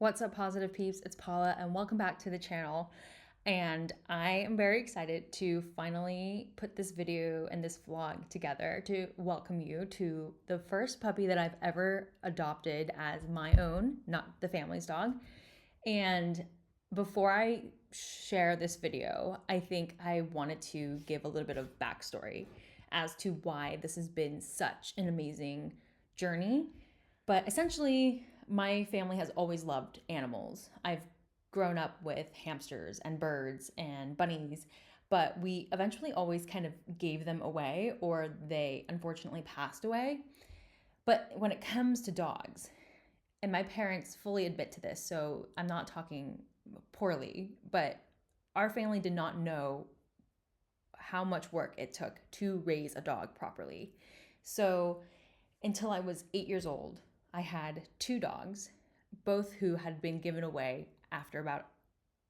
What's up, positive peeps? It's Paula, and welcome back to the channel. And I am very excited to finally put this video and this vlog together to welcome you to the first puppy that I've ever adopted as my own, not the family's dog. And before I share this video, I think I wanted to give a little bit of backstory as to why this has been such an amazing journey. But essentially, my family has always loved animals. I've grown up with hamsters and birds and bunnies, but we eventually always kind of gave them away, or they unfortunately passed away. But when it comes to dogs, and my parents fully admit to this, so I'm not talking poorly, but our family did not know how much work it took to raise a dog properly. So until I was 8 years old, I had two dogs, both who had been given away after about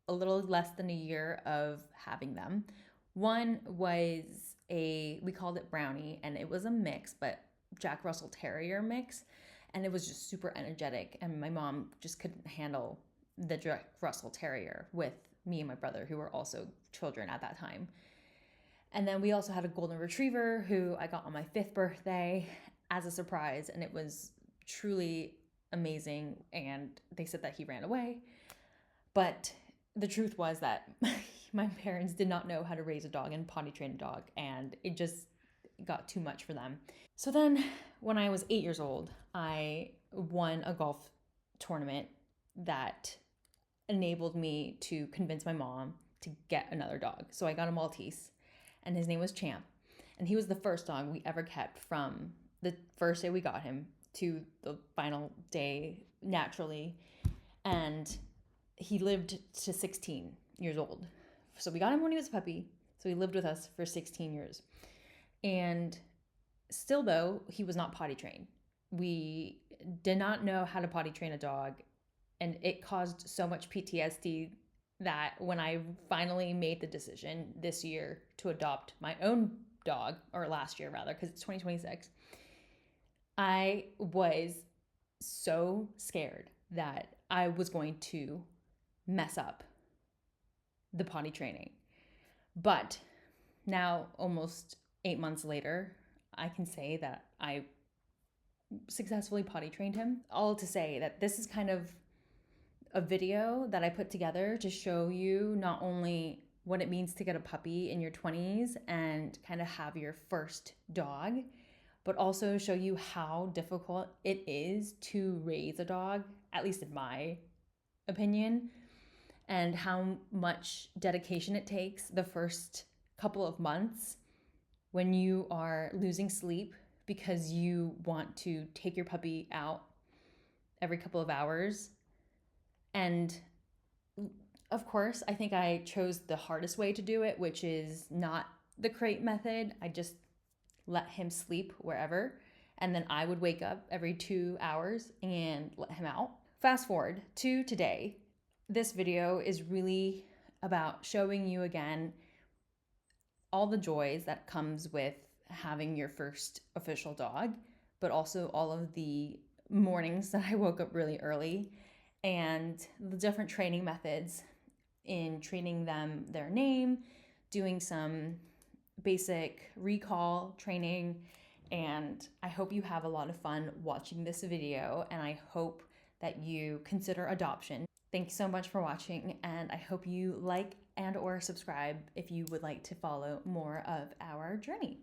a little less than a year of having them. One was we called it Brownie, and it was a mix, but Jack Russell Terrier mix, and it was just super energetic, and my mom just couldn't handle the Jack Russell Terrier with me and my brother, who were also children at that time. And then we also had a golden retriever who I got on my 5th birthday as a surprise, and it was truly amazing. And they said that he ran away, but the truth was that my parents did not know how to raise a dog and potty train a dog, and it just got too much for them. So then when I was 8 years old, I won a golf tournament that enabled me to convince my mom to get another dog. So I got a Maltese, and his name was Champ, and he was the first dog we ever kept from the first day we got him to the final day naturally. And he lived to 16 years old. So we got him when he was a puppy. So he lived with us for 16 years. And still, though, he was not potty trained. We did not know how to potty train a dog. And it caused so much PTSD that when I finally made the decision this year to adopt my own dog, or last year rather, because it's 2026, I was so scared that I was going to mess up the potty training. But now, almost 8 months later, I can say that I successfully potty trained him. All to say that this is kind of a video that I put together to show you not only what it means to get a puppy in your 20s and kind of have your first dog, but also show you how difficult it is to raise a dog, at least in my opinion, and how much dedication it takes the first couple of months when you are losing sleep because you want to take your puppy out every couple of hours. And of course, I think I chose the hardest way to do it, which is not the crate method. I just let him sleep wherever, and then I would wake up every 2 hours and let him out. Fast forward to today. This video is really about showing you again all the joys that comes with having your first official dog, but also all of the mornings that I woke up really early and the different training methods in training them their name, doing some basic recall training. And I hope you have a lot of fun watching this video, and I hope that you consider adoption. Thank you so much for watching, and I hope you like and or subscribe if you would like to follow more of our journey.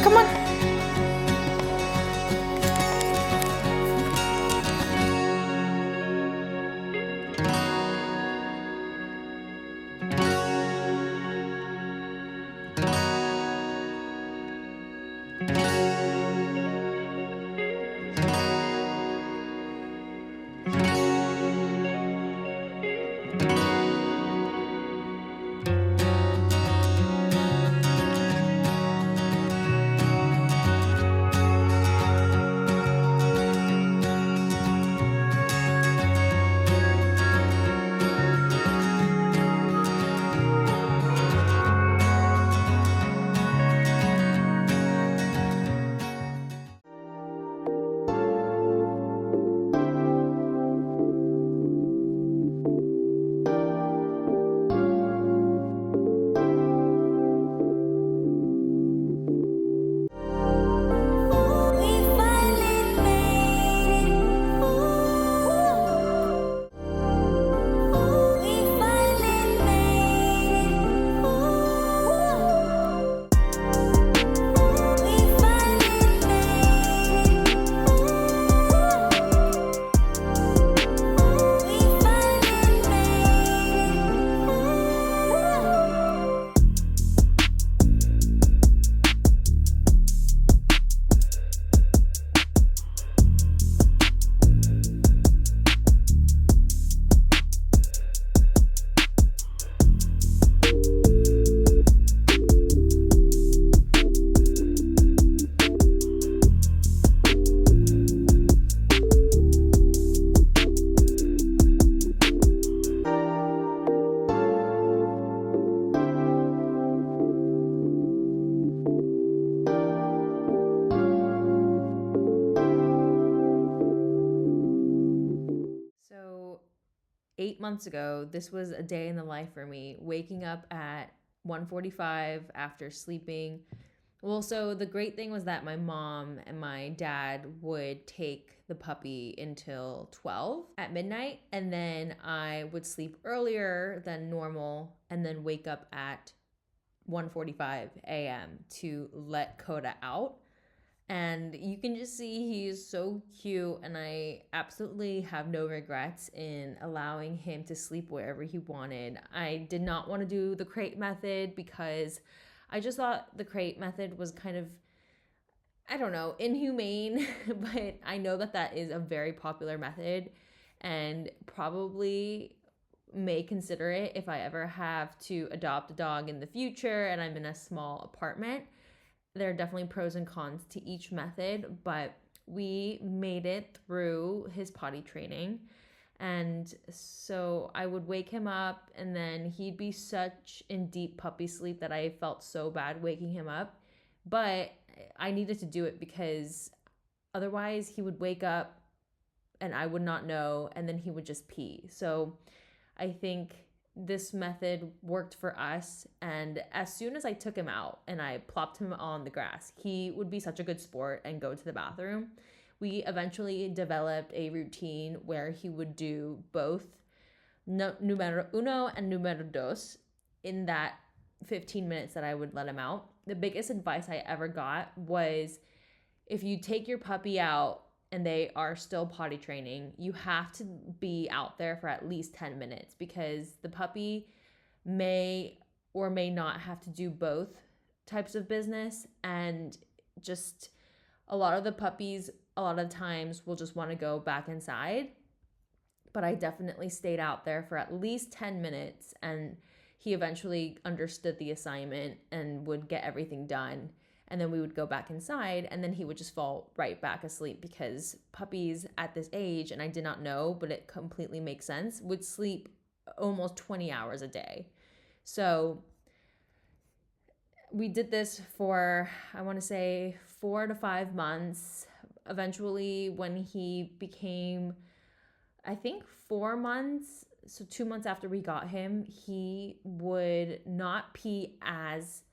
Come on. So 8 months ago, this was a day in the life for me, waking up at 1:45 after sleeping. Well, so the great thing was that my mom and my dad would take the puppy until 12 at midnight, and then I would sleep earlier than normal and then wake up at 1:45 a.m. to let Koda out. And you can just see he's so cute, and I absolutely have no regrets in allowing him to sleep wherever he wanted. I did not want to do the crate method because I just thought the crate method was kind of, I don't know, inhumane, but I know that that is a very popular method and probably may consider it if I ever have to adopt a dog in the future and I'm in a small apartment. There are definitely pros and cons to each method, but we made it through his potty training. And so I would wake him up, and then he'd be such in deep puppy sleep that I felt so bad waking him up. But I needed to do it because otherwise he would wake up and I would not know, and then he would just pee. So I think this method worked for us, and as soon as I took him out and I plopped him on the grass, he would be such a good sport and go to the bathroom. We eventually developed a routine where he would do both numero uno and numero dos in that 15 minutes that I would let him out. The biggest advice I ever got was, if you take your puppy out and they are still potty training, you have to be out there for at least 10 minutes because the puppy may or may not have to do both types of business. And just a lot of the puppies, a lot of times, will just want to go back inside. But I definitely stayed out there for at least 10 minutes, and he eventually understood the assignment and would get everything done. And then we would go back inside, and then he would just fall right back asleep because puppies at this age, and I did not know, but it completely makes sense, would sleep almost 20 hours a day. So we did this for, I want to say, 4 to 5 months. Eventually, when he became, I think, 4 months, so 2 months after we got him, he would not pee as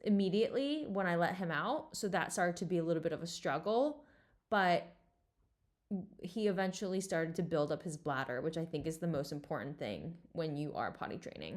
immediately when I let him out. So that started to be a little bit of a struggle, but he eventually started to build up his bladder, which I think is the most important thing when you are potty training.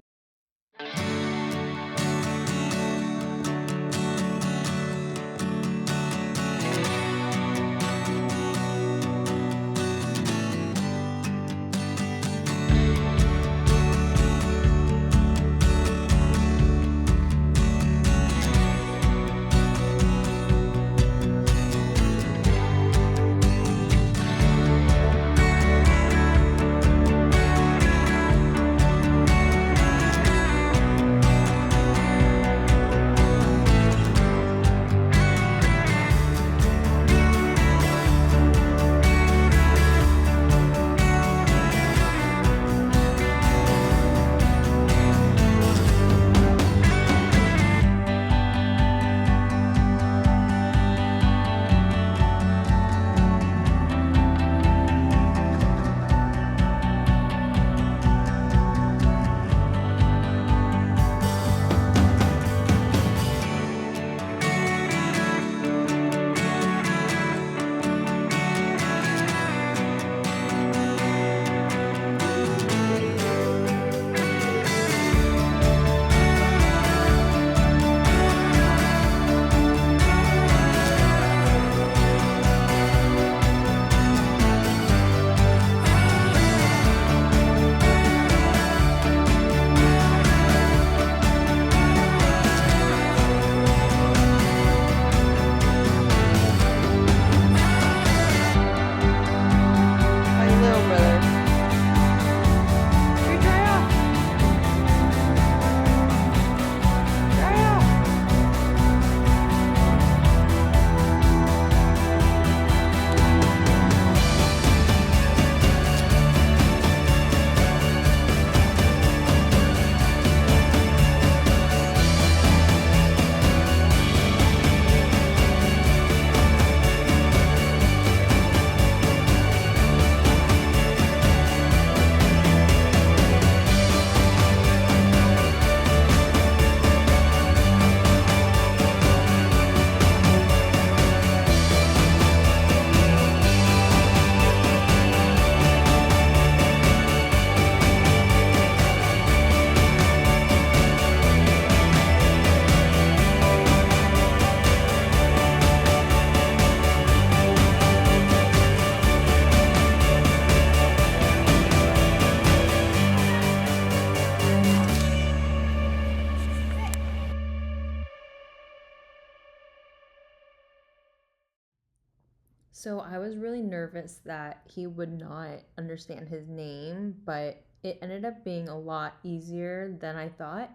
So I was really nervous that he would not understand his name, but it ended up being a lot easier than I thought.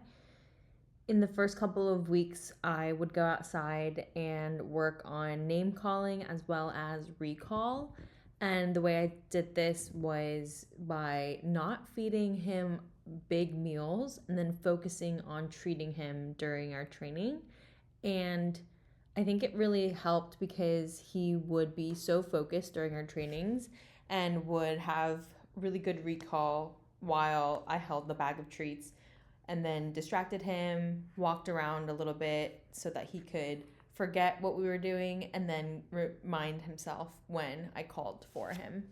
In the first couple of weeks, I would go outside and work on name calling as well as recall. And the way I did this was by not feeding him big meals and then focusing on treating him during our training. And I think it really helped because he would be so focused during our trainings and would have really good recall while I held the bag of treats, and then distracted him, walked around a little bit so that he could forget what we were doing and then remind himself when I called for him.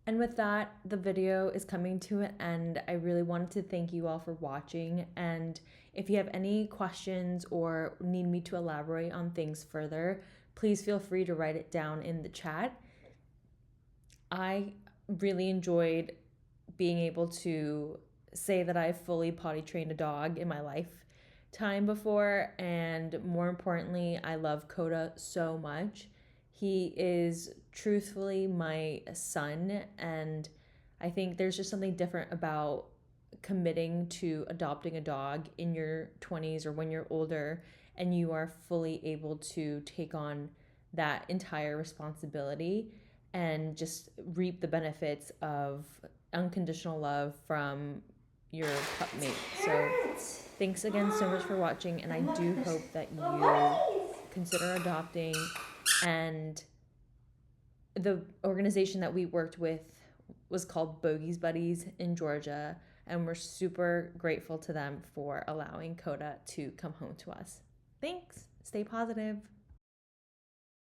And with that, the video is coming to an end. I really wanted to thank you all for watching. And if you have any questions or need me to elaborate on things further, please feel free to write it down in the chat. I really enjoyed being able to say that I've fully potty trained a dog in my lifetime before. And more importantly, I love Koda so much. He is truthfully my son, and I think there's just something different about committing to adopting a dog in your 20s or when you're older and you are fully able to take on that entire responsibility and just reap the benefits of unconditional love from your pup mate. So thanks again so much for watching, and I do hope that you consider adopting. And the organization that we worked with was called Bogey's Buddies in Georgia, and we're super grateful to them for allowing Koda to come home to us. Thanks. Stay positive.